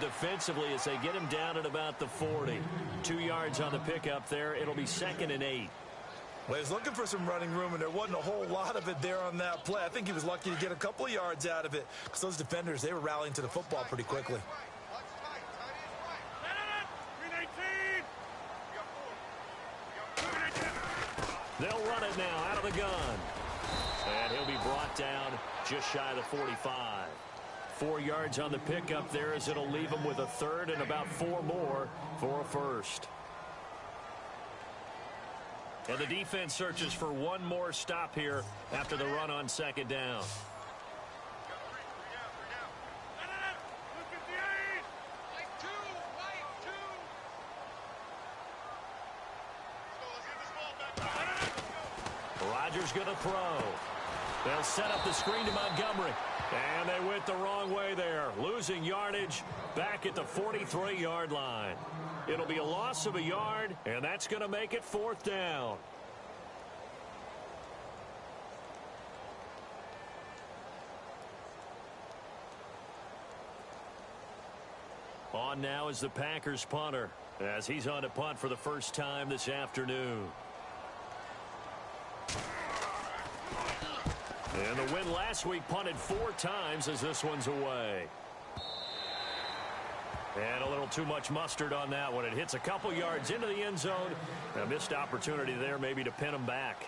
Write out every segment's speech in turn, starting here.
defensively as they get him down at about the 40. 2 yards on the pickup there. It'll be 2nd and 8. Well, he was looking for some running room, and there wasn't a whole lot of it there on that play. I think he was lucky to get a couple of yards out of it because those defenders, they were rallying to the football pretty quickly. They'll run it now out of the gun. And he'll be brought down just shy of the 45. 4 yards on the pickup there as it'll leave him with a 3rd and about 4 more for a 1st. And the defense searches for one more stop here after the run on 2nd down. Rodgers going to throw. They'll set up the screen to Montgomery. And they went the wrong way there. Losing yardage back at the 43-yard line. It'll be a loss of a yard, and that's going to make it 4th down. On now is the Packers punter as he's on to punt for the first time this afternoon. And the win last week punted 4 times as this one's away. And a little too much mustard on that one. It hits a couple yards into the end zone. A missed opportunity there maybe to pin him back.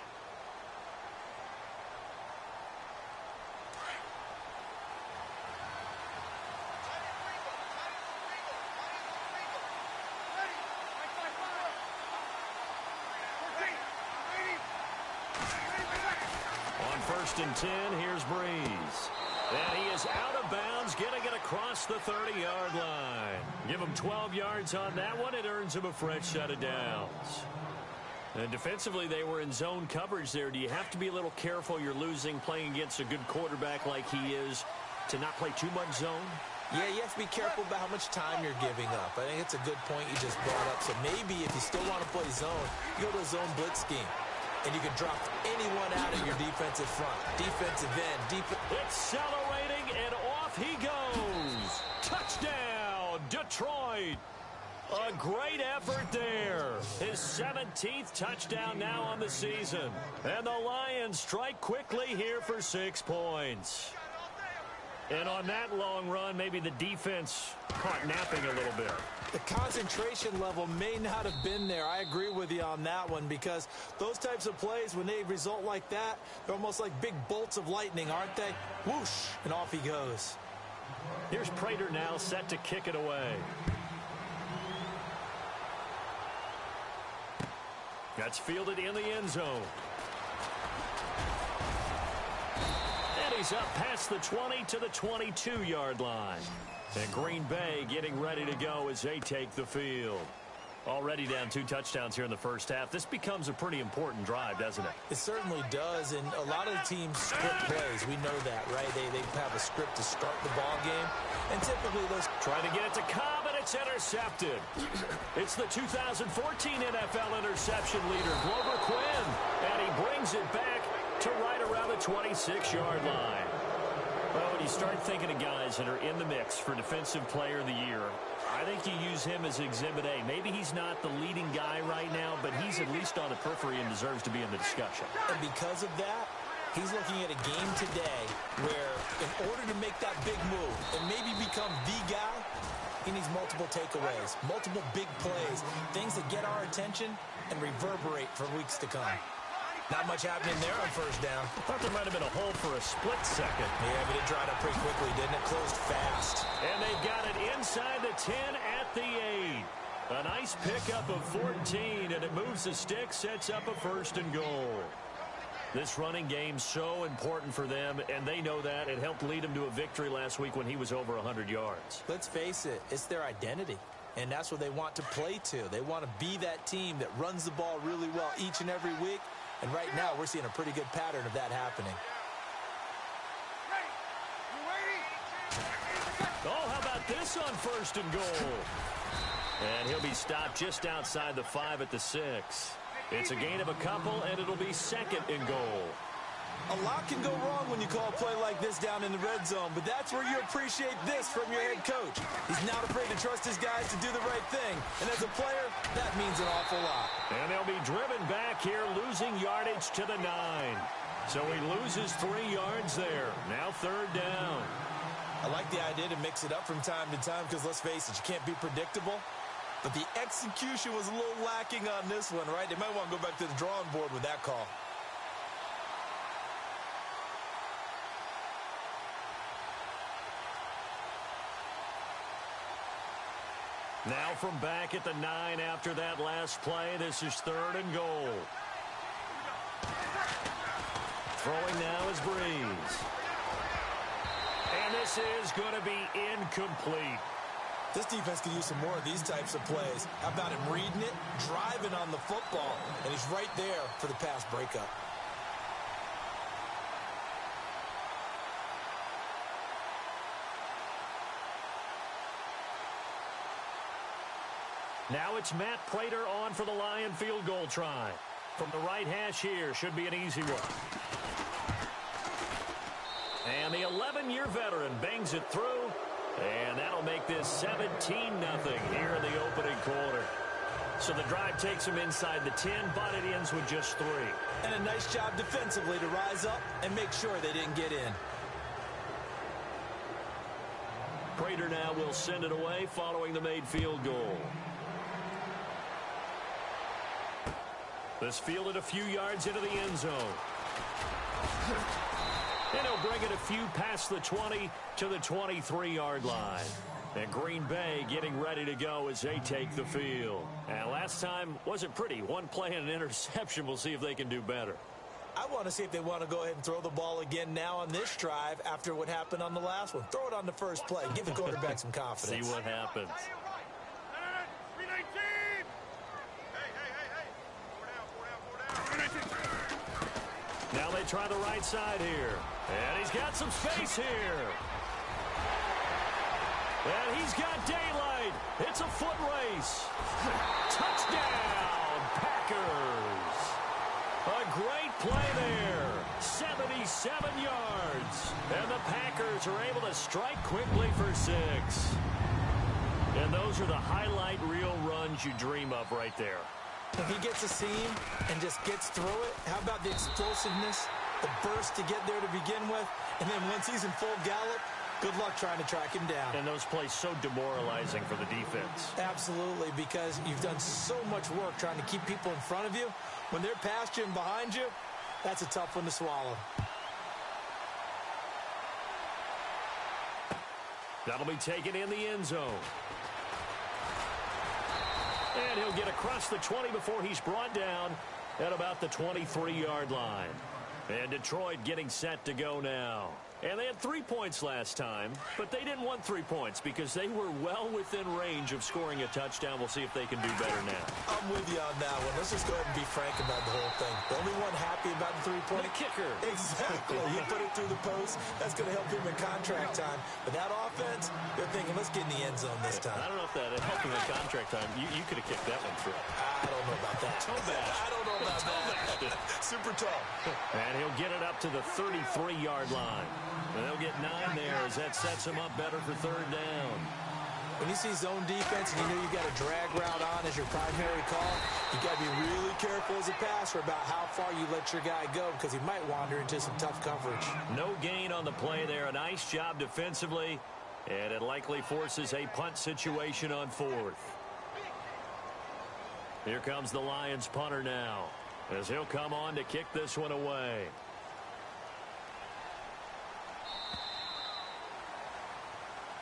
On 1st and 10, here's Breeze. And he is out of bounds, getting it across the 30-yard line. Give him 12 yards on that one. It earns him a fresh set of downs. And defensively, they were in zone coverage there. Do you have to be a little careful you're losing playing against a good quarterback like he is to not play too much zone? Yeah, you have to be careful about how much time you're giving up. I think it's a good point you just brought up. So maybe if you still want to play zone, you go to a zone blitz scheme. And you can drop anyone out of your defensive front. Defensive end. Accelerating, and off he goes. Touchdown, Detroit. A great effort there. His 17th touchdown now on the season. And the Lions strike quickly here for 6 points. And on that long run, maybe the defense caught napping a little bit. The concentration level may not have been there. I agree with you on that one because those types of plays, when they result like that, they're almost like big bolts of lightning, aren't they? Whoosh, and off he goes. Here's Prater now set to kick it away. That's fielded in the end zone. And he's up past the 20 to the 22-yard line. And Green Bay getting ready to go as they take the field. Already down 2 touchdowns here in the first half. This becomes a pretty important drive, doesn't it? It certainly does, and a lot of the teams script plays. We know that, right? They have a script to start the ball game, and typically those... Trying to get it to Cobb, and it's intercepted. It's the 2014 NFL interception leader, Glover Quinn, and he brings it back to right around the 26-yard line. Well, when you start thinking of guys that are in the mix for Defensive Player of the Year, I think you use him as Exhibit A. Maybe he's not the leading guy right now, but he's at least on the periphery and deserves to be in the discussion. And because of that, he's looking at a game today where in order to make that big move and maybe become the guy, he needs multiple takeaways, multiple big plays, things that get our attention and reverberate for weeks to come. Not much happening there on first down. I thought there might have been a hole for a split second. Yeah, but it dried up pretty quickly, didn't it? Closed fast. And they've got it inside the 10 at the 8. A nice pickup of 14, and it moves the stick, sets up a 1st and goal. This running game's so important for them, and they know that. It helped lead them to a victory last week when he was over 100 yards. Let's face it, it's their identity. And that's what they want to play to. They want to be that team that runs the ball really well each and every week. And right now, we're seeing a pretty good pattern of that happening. Oh, how about this on 1st and goal? And he'll be stopped just outside the 5 at the 6. It's a gain of a couple, and it'll be 2nd and goal. A lot can go wrong when you call a play like this down in the red zone, but that's where you appreciate this from your head coach. He's not afraid trust his guys to do the right thing. And as a player, that means an awful lot. And they'll be driven back here, losing yardage to the 9. So he loses 3 yards there. Now 3rd down. I like the idea to mix it up from time to time because, let's face it, you can't be predictable. But the execution was a little lacking on this one, right? They might want to go back to the drawing board with that call. Now from back at the 9 after that last play, this is 3rd and goal. Throwing now is Breeze. And this is going to be incomplete. This defense could use some more of these types of plays. How about him reading it, driving on the football, and he's right there for the pass breakup. Now it's Matt Prater on for the Lion field goal try. From the right hash here, should be an easy one. And the 11-year veteran bangs it through. And that'll make this 17-0 here in the opening quarter. So the drive takes him inside the 10, but it ends with just 3. And a nice job defensively to rise up and make sure they didn't get in. Prater now will send it away following the made field goal. This fielded a few yards into the end zone. And he'll bring it a few past the 20 to the 23-yard line. And Green Bay getting ready to go as they take the field. And last time wasn't pretty. One play and an interception. We'll see if they can do better. I want to see if they want to go ahead and throw the ball again now on this drive after what happened on the last one. Throw it on the first play. Give the quarterback some confidence. See what happens. Now they try the right side here. And he's got some space here. And he's got daylight. It's a foot race. Touchdown, Packers. A great play there. 77 yards. And the Packers are able to strike quickly for 6. And those are the highlight reel runs you dream of right there. If he gets a seam and just gets through it, how about the explosiveness, the burst to get there to begin with, and then once he's in full gallop, good luck trying to track him down. And those plays so demoralizing for the defense. Absolutely, because you've done so much work trying to keep people in front of you. When they're past you and behind you, that's a tough one to swallow. That'll be taken in the end zone. And he'll get across the 20 before he's brought down at about the 23-yard line. And Detroit getting set to go now. And they had 3 points last time, but they didn't want 3 points because they were well within range of scoring a touchdown. We'll see if they can do better now. I'm with you on that one. Let's just go ahead and be frank about the whole thing. The only one happy about the 3-point. The kicker. Exactly. He put it through the post. That's going to help him in contract time. But that offense, they're thinking, let's get in the end zone this time. I don't know if that helped him in contract time. You could have kicked that one through. I don't know about that. Toe bash. I don't know about that. Super tall. And he'll get it up to the 33-yard line. And they'll get 9 there as that sets him up better for 3rd down. When you see zone defense and you know you've got a drag route on as your primary call, you got to be really careful as a passer about how far you let your guy go because he might wander into some tough coverage. No gain on the play there. A nice job defensively, and it likely forces a punt situation on 4th. Here comes the Lions punter now as he'll come on to kick this one away.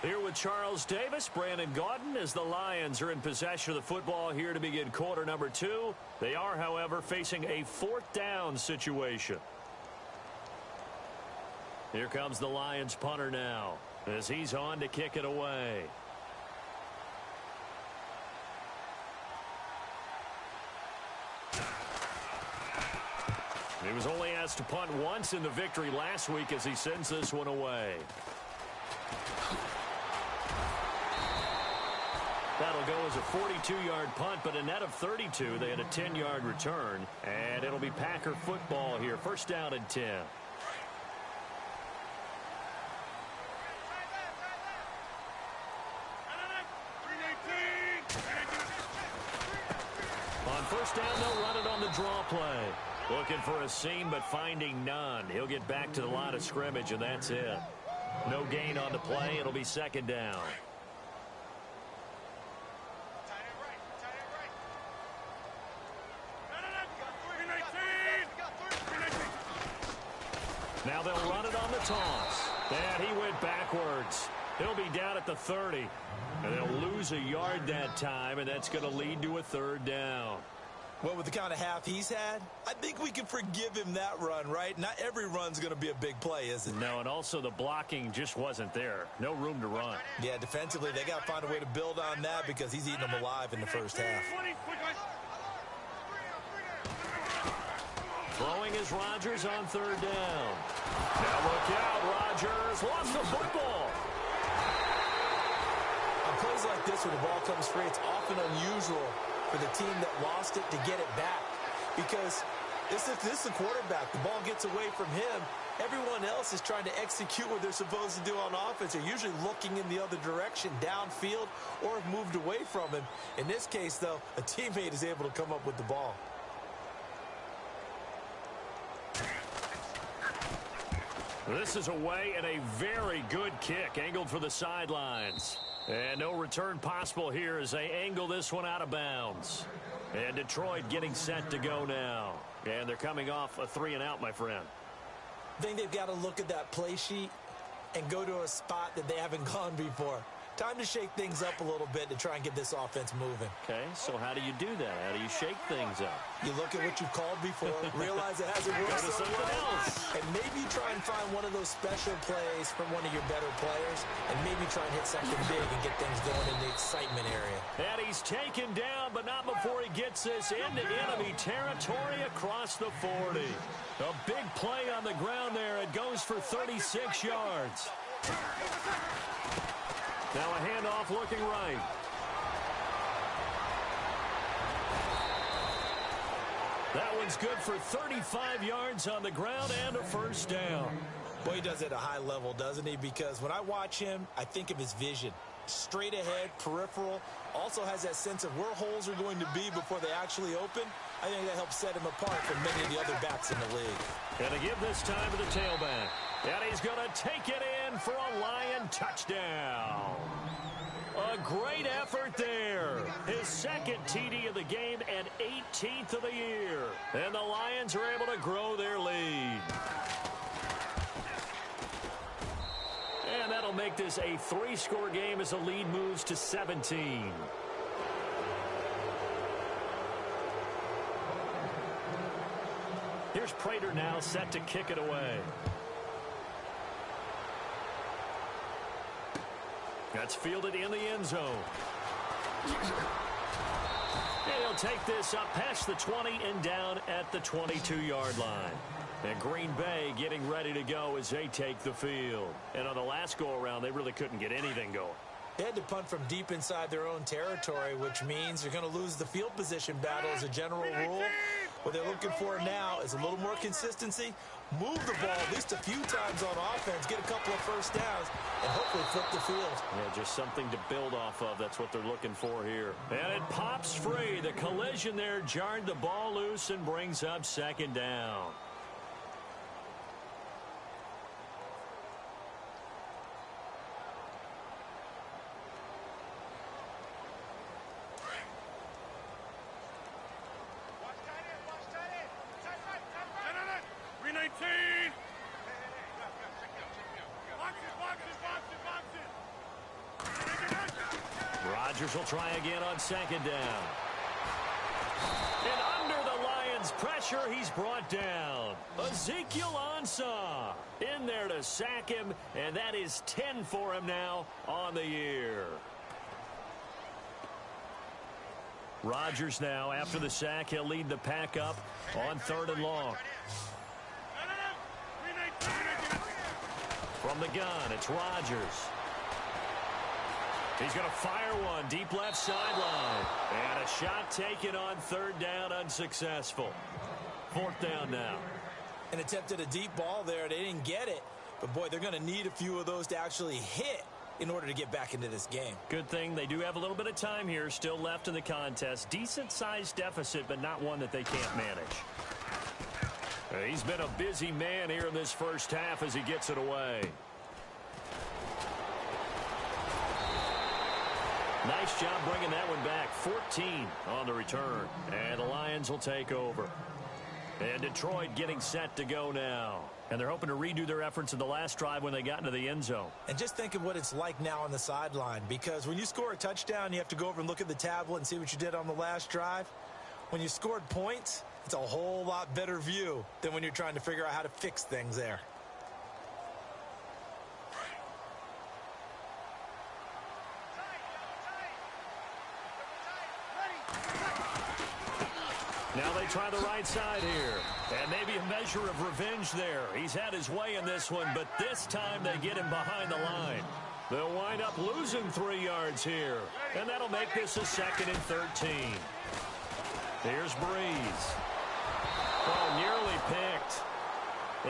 Here with Charles Davis, Brandon Gaudin, as the Lions are in possession of the football here to begin quarter number 2. They are, however, facing a 4th down situation. Here comes the Lions punter now as he's on to kick it away. He was only asked to punt once in the victory last week as he sends this one away. That'll go as a 42-yard punt, but a net of 32. They had a 10-yard return, and it'll be Packer football here. 1st down and 10. first down, they'll run it on the draw play. Looking for a seam, but finding none. He'll get back to the line of scrimmage, and that's it. No gain on the play. It'll be second down. Now they'll run it on the toss. And he went backwards. He'll be down at the 30. And they'll lose a yard that time, and that's going to lead to a third down. Well, with the kind of half he's had, I think we can forgive him that run, right? Not every run's going to be a big play, is it? No, and also the blocking just wasn't there. No room to run. Yeah, defensively, they got to find a way to build on that because he's eating them alive in the first half. Throwing is Rodgers on third down. Now look out, Rodgers lost the football. On plays like this where the ball comes free, it's often unusual for the team that lost it to get it back. Because this is the quarterback. The ball gets away from him. Everyone else is trying to execute what they're supposed to do on offense. They're usually looking in the other direction, downfield, or have moved away from him. In this case, though, a teammate is able to come up with the ball. This is away and a very good kick angled for the sidelines. And no return possible here as they angle this one out of bounds. And Detroit getting set to go now. And they're coming off a 3-and-out, my friend. I think they've got to look at that play sheet and go to a spot that they haven't gone before. Time to shake things up a little bit to try and get this offense moving. Okay, so how do you do that? How do you shake things up? You look at what you've called before, realize it hasn't worked so well, and maybe try and find one of those special plays from one of your better players, and maybe try and hit something big and get things going in the excitement area. And he's taken down, but not before he gets this into enemy territory across the 40. A big play on the ground there. It goes for 36 yards. Now a handoff looking right. That one's good for 35 yards on the ground and a first down. Boy, he does it at a high level, doesn't he? Because when I watch him, I think of his vision. Straight ahead, peripheral. Also has that sense of where holes are going to be before they actually open. I think that helps set him apart from many of the other backs in the league. Going to give this time to the tailback. And he's going to take it in for a Lion touchdown. A great effort there. His second TD of the game and 18th of the year. And the Lions are able to grow their lead. And that'll make this a 3-score game as the lead moves to 17. Here's Prater now set to kick it away. That's fielded in the end zone. And he'll take this up past the 20 and down at the 22-yard line. And Green Bay getting ready to go as they take the field. And on the last go-around, they really couldn't get anything going. They had to punt from deep inside their own territory, which means they're going to lose the field position battle as a general rule. What they're looking for now is a little more consistency, move the ball at least a few times on offense, get a couple of first downs, and hopefully flip the field. Yeah, just something to build off of. That's what they're looking for here. And it pops free. The collision there jarred the ball loose and brings up second down. Rodgers will try again on second down. And under the Lions' pressure, he's brought down. Ezekiel Ansah in there to sack him, and that is 10 for him now on the year. Rodgers now, after the sack, he'll lead the pack up on 3rd and long. From the gun, it's Rodgers. He's going to fire one deep left sideline. And a shot taken on 3rd down, unsuccessful. 4th down now. And attempted a deep ball there. They didn't get it. But, boy, they're going to need a few of those to actually hit in order to get back into this game. Good thing they do have a little bit of time here still left in the contest. Decent-sized deficit, but not one that they can't manage. He's been a busy man here in this first half as he gets it away. Nice job bringing that one back. 14 on the return. And the Lions will take over. And Detroit getting set to go now. And they're hoping to redo their efforts in the last drive when they got into the end zone. And just think of what it's like now on the sideline. Because when you score a touchdown, you have to go over and look at the tablet and see what you did on the last drive. When you scored points, it's a whole lot better view than when you're trying to figure out how to fix things there. Now they try the right side here. And maybe a measure of revenge there. He's had his way in this one, but this time they get him behind the line. They'll wind up losing 3 yards here. And that'll make this a 2nd and 13. Here's Breeze. Oh, nearly picked.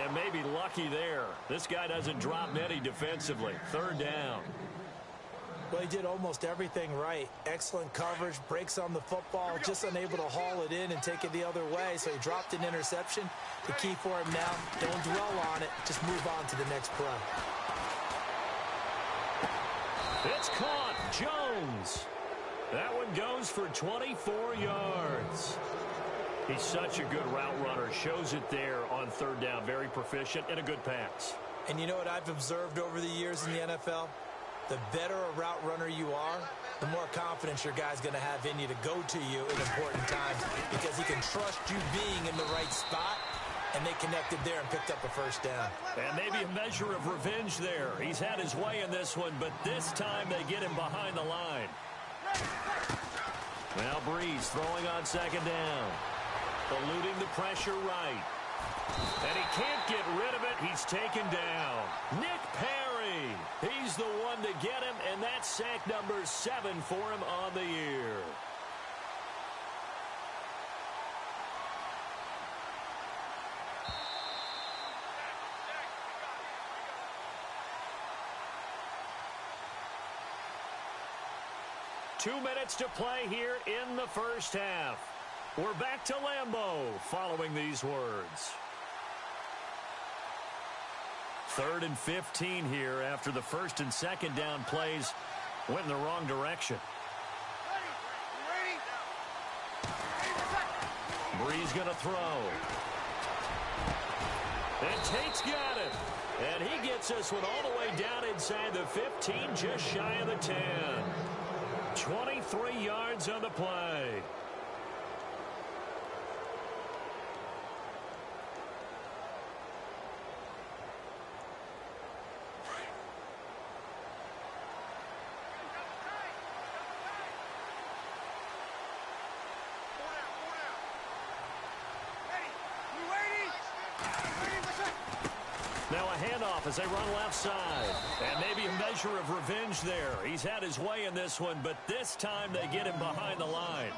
And maybe lucky there. This guy doesn't drop many defensively. 3rd down. Well, he did almost everything right. Excellent coverage, breaks on the football, just unable to haul it in and take it the other way, so he dropped an interception. The key for him now, don't dwell on it, just move on to the next play. It's caught. Jones. That one goes for 24 yards. He's such a good route runner. Shows it there on 3rd down. Very proficient and a good pass. And you know what I've observed over the years in the NFL? The better a route runner you are, the more confidence your guy's going to have in you to go to you in important times because he can trust you being in the right spot, and they connected there and picked up a 1st down. And maybe a measure of revenge there. He's had his way in this one, but this time they get him behind the line. Now Breeze throwing on 2nd down. Eluding the pressure right. And he can't get rid of it. He's taken down. Nick Perry. He's the one to get him, and that's sack number 7 for him on the year. Two minutes to play here in the first half. We're back to Lambeau following these words. 3rd and 15 here after the 1st and 2nd down plays went in the wrong direction. Breeze going to throw. And Tate's got it. And he gets this one all the way down inside the 15, just shy of the 10. 23 yards on the play. Now a handoff as they run left side. And maybe a measure of revenge there. He's had his way in this one, but this time they get him behind the line.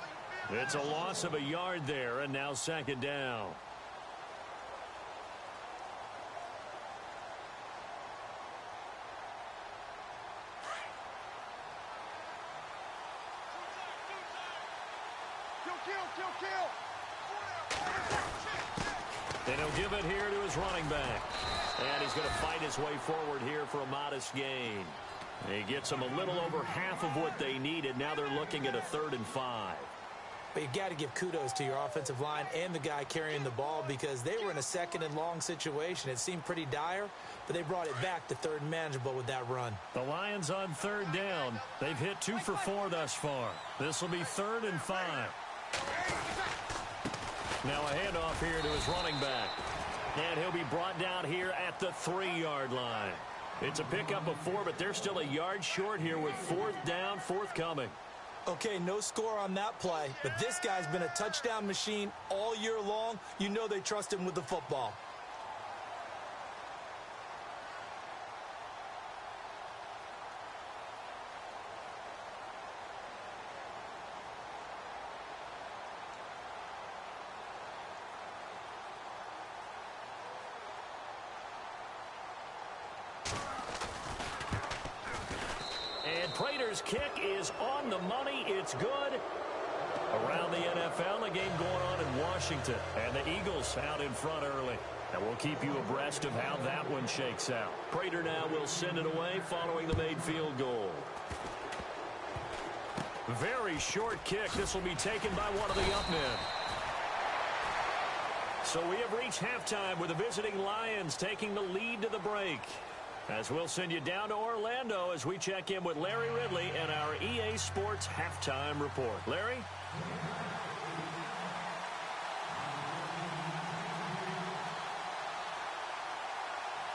It's a loss of a yard there, and now 2nd down. And he'll give it here to his running back. And he's going to fight his way forward here for a modest gain. He gets them a little over half of what they needed. Now they're looking at a 3rd and 5. But you've got to give kudos to your offensive line and the guy carrying the ball because they were in a 2nd and long situation. It seemed pretty dire, but they brought it back to 3rd and manageable with that run. The Lions on 3rd down. They've hit 2 for 4 thus far. This will be 3rd and 5. Now a handoff here to his running back. And he'll be brought down here at the 3-yard line. It's a pickup of 4, but they're still a yard short here with 4th down forthcoming. Okay, no score on that play, but this guy's been a touchdown machine all year long. You know they trust him with the football. And Prater's kick is on the money. It's good. Around the NFL, a game going on in Washington. And the Eagles out in front early. And we'll keep you abreast of how that one shakes out. Prater now will send it away following the made field goal. Very short kick. This will be taken by one of the up men. So we have reached halftime with the visiting Lions taking the lead to the break. As we'll send you down to Orlando as we check in with Larry Ridley and our EA Sports Halftime Report. Larry?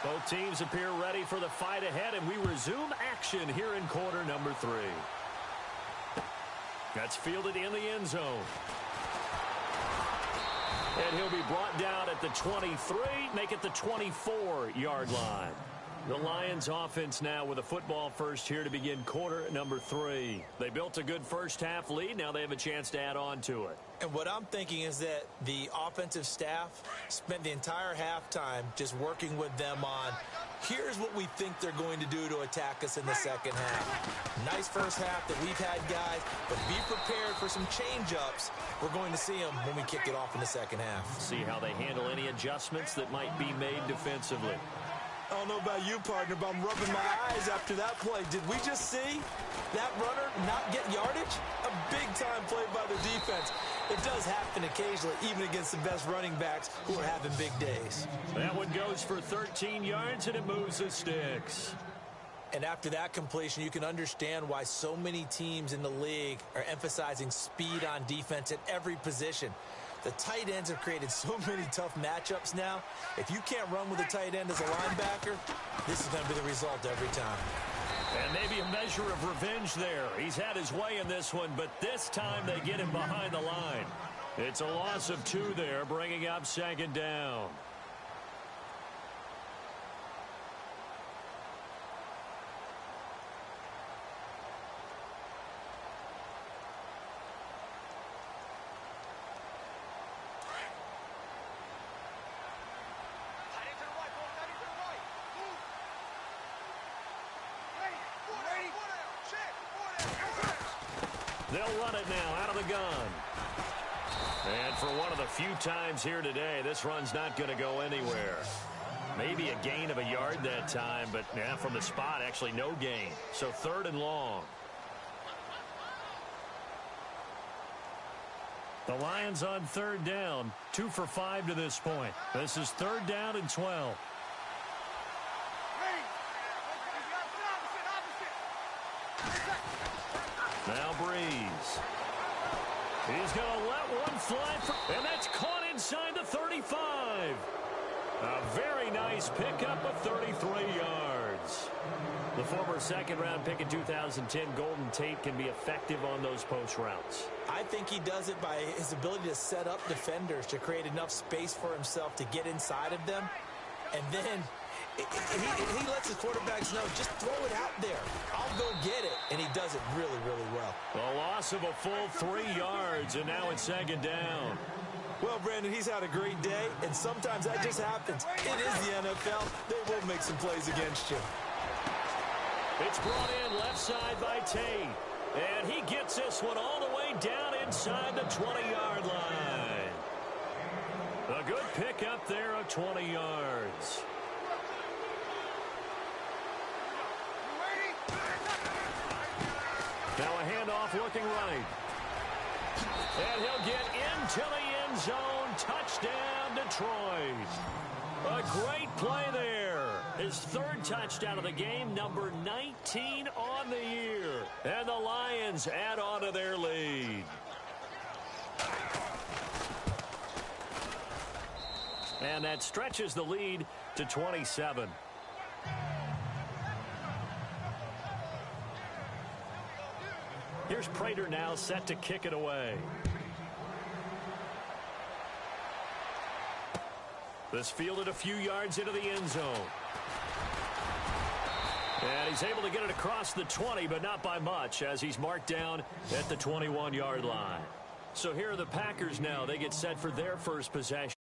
Both teams appear ready for the fight ahead, and we resume action here in quarter number 3. That's fielded in the end zone. And he'll be brought down at the 23, make it the 24-yard line. The Lions offense now with a football first here to begin quarter number 3. They built a good first-half lead. Now they have a chance to add on to it. And what I'm thinking is that the offensive staff spent the entire halftime just working with them on, here's what we think they're going to do to attack us in the second half. Nice first half that we've had, guys, but be prepared for some change-ups. We're going to see them when we kick it off in the second half. See how they handle any adjustments that might be made defensively. I don't know about you, partner, but I'm rubbing my eyes after that play. Did we just see that runner not get yardage? A big-time play by the defense. It does happen occasionally, even against the best running backs who are having big days. That one goes for 13 yards, and it moves the sticks. And after that completion, you can understand why so many teams in the league are emphasizing speed on defense at every position. The tight ends have created so many tough matchups now. If you can't run with a tight end as a linebacker, this is going to be the result every time. And maybe a measure of revenge there. He's had his way in this one, but this time they get him behind the line. It's a loss of 2 there, bringing up second down. They'll run it now out of the gun. And for one of the few times here today, this run's not going to go anywhere. Maybe a gain of a yard that time, but yeah, from the spot, actually no gain. So 3rd and long. The Lions on 3rd down, 2 for 5 to this point. This is 3rd down and 12. Now Breeze. He's going to let one fly, and that's caught inside the 35. A very nice pickup of 33 yards. The former second-round pick in 2010, Golden Tate, can be effective on those post routes. I think he does it by his ability to set up defenders to create enough space for himself to get inside of them. And then he lets his quarterbacks know, just throw it out there. I'll go get it. And he does it really, really well. A loss of a full 3 yards, and now it's second down. Well, Brandon, he's had a great day, and sometimes that just happens. It is the NFL. They will make some plays against you. It's brought in left side by Tate. And he gets this one all the way down inside the 20-yard line. A good pickup there of 20 yards. Now a handoff looking right. And he'll get into the end zone. Touchdown, Detroit. A great play there. His 3rd touchdown of the game, number 19 on the year. And the Lions add on to their lead. And that stretches the lead to 27. Here's Prater now set to kick it away. This fielded a few yards into the end zone. And he's able to get it across the 20, but not by much, as he's marked down at the 21-yard line. So here are the Packers now. They get set for their first possession.